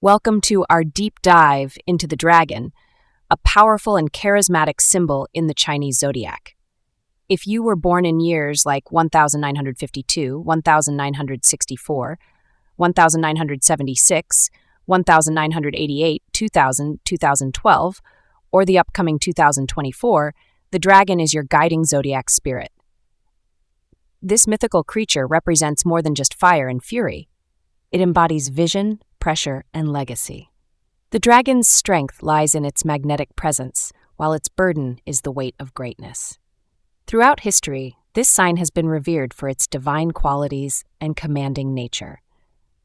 Welcome to our deep dive into the dragon, a powerful and charismatic symbol in the Chinese Zodiac. If you were born in years like 1952, 1964, 1976, 1988, 2000, 2012, or the upcoming 2024, the dragon is your guiding zodiac spirit. This mythical creature represents more than just fire and fury. It embodies vision, pressure, and legacy. The dragon's strength lies in its magnetic presence, while its burden is the weight of greatness. Throughout history, this sign has been revered for its divine qualities and commanding nature.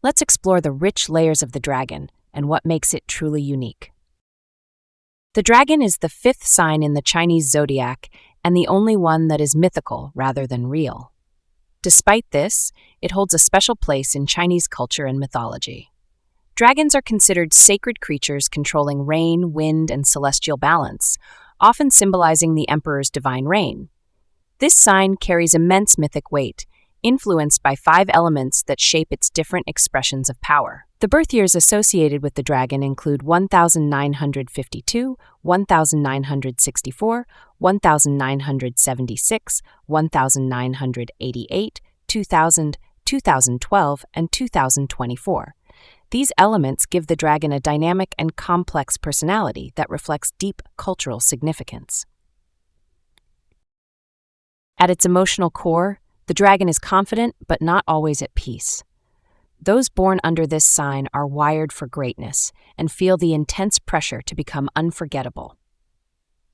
Let's explore the rich layers of the dragon and what makes it truly unique. The dragon is the fifth sign in the Chinese Zodiac and the only one that is mythical rather than real. Despite this, it holds a special place in Chinese culture and mythology. Dragons are considered sacred creatures controlling rain, wind, and celestial balance, often symbolizing the emperor's divine reign. This sign carries immense mythic weight, influenced by 5 elements that shape its different expressions of power. The birth years associated with the dragon include 1952, 1964, 1976, 1988, 2000, 2012, and 2024. These elements give the dragon a dynamic and complex personality that reflects deep cultural significance. At its emotional core, the dragon is confident but not always at peace. Those born under this sign are wired for greatness and feel the intense pressure to become unforgettable.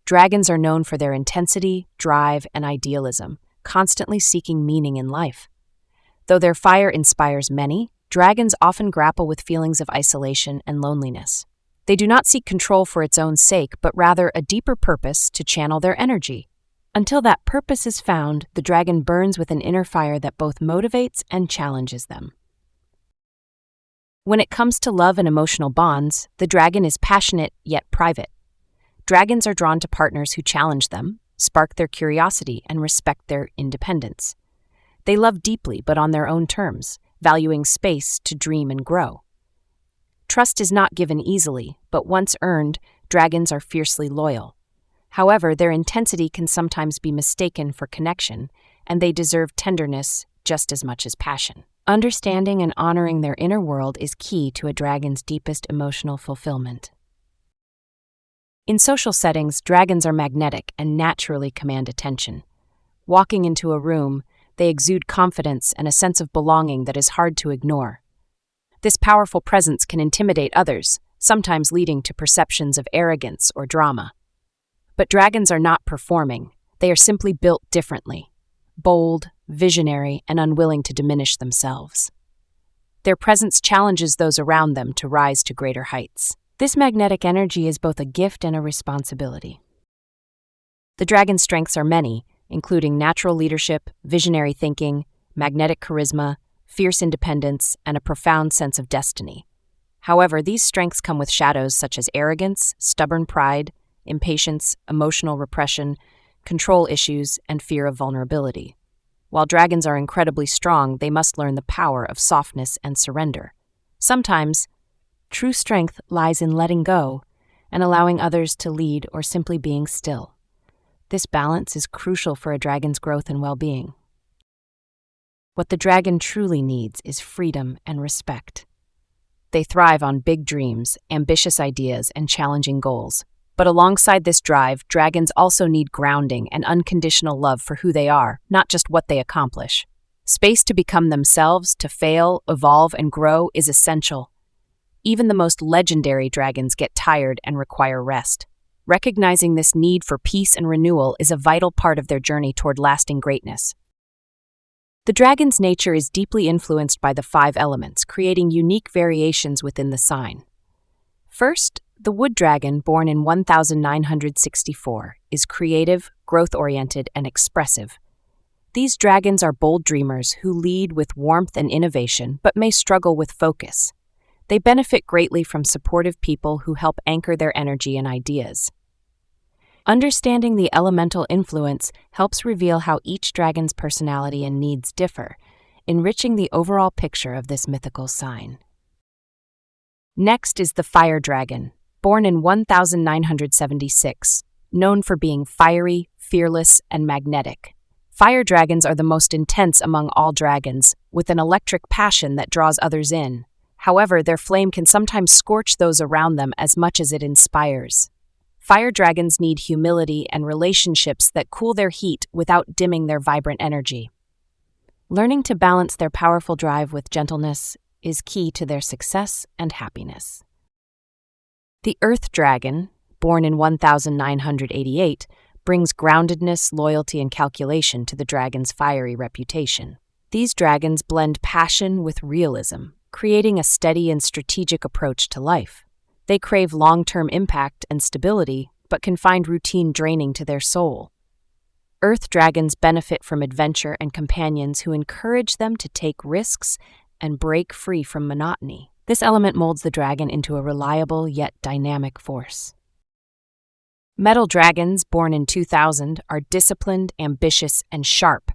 Dragons are known for their intensity, drive, and idealism, constantly seeking meaning in life. Though their fire inspires many, dragons often grapple with feelings of isolation and loneliness. They do not seek control for its own sake, but rather a deeper purpose to channel their energy. Until that purpose is found, the dragon burns with an inner fire that both motivates and challenges them. When it comes to love and emotional bonds, the dragon is passionate yet private. Dragons are drawn to partners who challenge them, spark their curiosity, and respect their independence. They love deeply but on their own terms, valuing space to dream and grow. Trust is not given easily, but once earned, dragons are fiercely loyal. However, their intensity can sometimes be mistaken for connection, and they deserve tenderness just as much as passion. Understanding and honoring their inner world is key to a dragon's deepest emotional fulfillment. In social settings, dragons are magnetic and naturally command attention. Walking into a room, they exude confidence and a sense of belonging that is hard to ignore. This powerful presence can intimidate others, sometimes leading to perceptions of arrogance or drama. But dragons are not performing, they are simply built differently, bold, visionary, and unwilling to diminish themselves. Their presence challenges those around them to rise to greater heights. This magnetic energy is both a gift and a responsibility. The dragon's strengths are many, including natural leadership, visionary thinking, magnetic charisma, fierce independence, and a profound sense of destiny. However, these strengths come with shadows such as arrogance, stubborn pride, impatience, emotional repression, control issues, and fear of vulnerability. While dragons are incredibly strong, they must learn the power of softness and surrender. Sometimes, true strength lies in letting go and allowing others to lead or simply being still. This balance is crucial for a dragon's growth and well-being. What the dragon truly needs is freedom and respect. They thrive on big dreams, ambitious ideas, and challenging goals. But alongside this drive, dragons also need grounding and unconditional love for who they are, not just what they accomplish. Space to become themselves, to fail, evolve, and grow is essential. Even the most legendary dragons get tired and require rest. Recognizing this need for peace and renewal is a vital part of their journey toward lasting greatness. The dragon's nature is deeply influenced by the 5 elements, creating unique variations within the sign. First, the wood dragon, born in 1964, is creative, growth-oriented, and expressive. These dragons are bold dreamers who lead with warmth and innovation, but may struggle with focus. They benefit greatly from supportive people who help anchor their energy and ideas. Understanding the elemental influence helps reveal how each dragon's personality and needs differ, enriching the overall picture of this mythical sign. Next is the fire dragon, born in 1976, known for being fiery, fearless, and magnetic. Fire dragons are the most intense among all dragons, with an electric passion that draws others in. However, their flame can sometimes scorch those around them as much as it inspires. Fire dragons need humility and relationships that cool their heat without dimming their vibrant energy. Learning to balance their powerful drive with gentleness is key to their success and happiness. The earth dragon, born in 1988, brings groundedness, loyalty, and calculation to the dragon's fiery reputation. These dragons blend passion with realism, creating a steady and strategic approach to life. They crave long-term impact and stability, but can find routine draining to their soul. Earth dragons benefit from adventure and companions who encourage them to take risks and break free from monotony. This element molds the dragon into a reliable yet dynamic force. Metal dragons, born in 2000, are disciplined, ambitious, and sharp.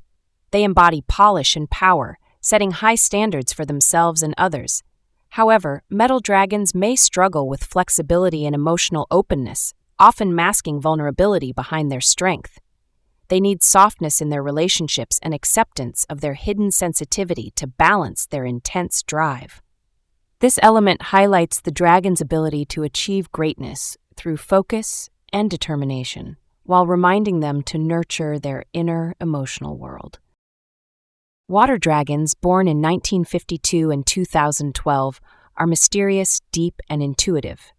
They embody polish and power, setting high standards for themselves and others. However, metal dragons may struggle with flexibility and emotional openness, often masking vulnerability behind their strength. They need softness in their relationships and acceptance of their hidden sensitivity to balance their intense drive. This element highlights the dragon's ability to achieve greatness through focus and determination, while reminding them to nurture their inner emotional world. Water dragons, born in 1952 and 2012, are mysterious, deep, and intuitive.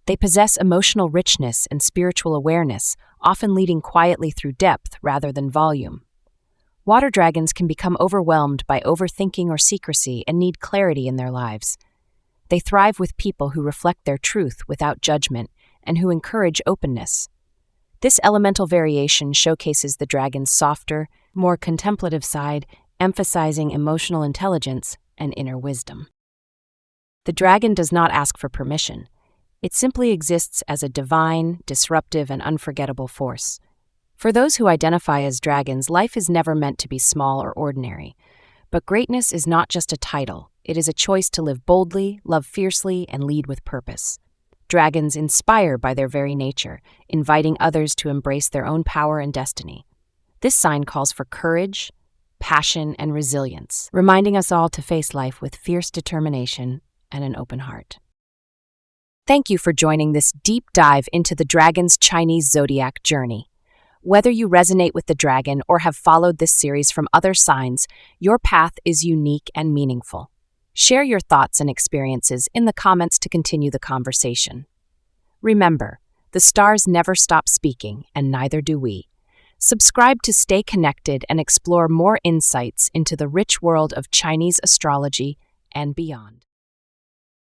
They possess emotional richness and spiritual awareness, often leading quietly through depth rather than volume. Water dragons can become overwhelmed by overthinking or secrecy and need clarity in their lives. They thrive with people who reflect their truth without judgment and who encourage openness. This elemental variation showcases the dragon's softer, more contemplative side, emphasizing emotional intelligence and inner wisdom. The dragon does not ask for permission. It simply exists as a divine, disruptive, and unforgettable force. For those who identify as dragons, life is never meant to be small or ordinary. But greatness is not just a title. It is a choice to live boldly, love fiercely, and lead with purpose. Dragons inspire by their very nature, inviting others to embrace their own power and destiny. This sign calls for courage, passion, and resilience, reminding us all to face life with fierce determination and an open heart. Thank you for joining this deep dive into the dragon's Chinese Zodiac journey. Whether you resonate with the dragon or have followed this series from other signs, your path is unique and meaningful. Share your thoughts and experiences in the comments to continue the conversation. Remember, the stars never stop speaking, and neither do we. Subscribe to stay connected and explore more insights into the rich world of Chinese astrology and beyond.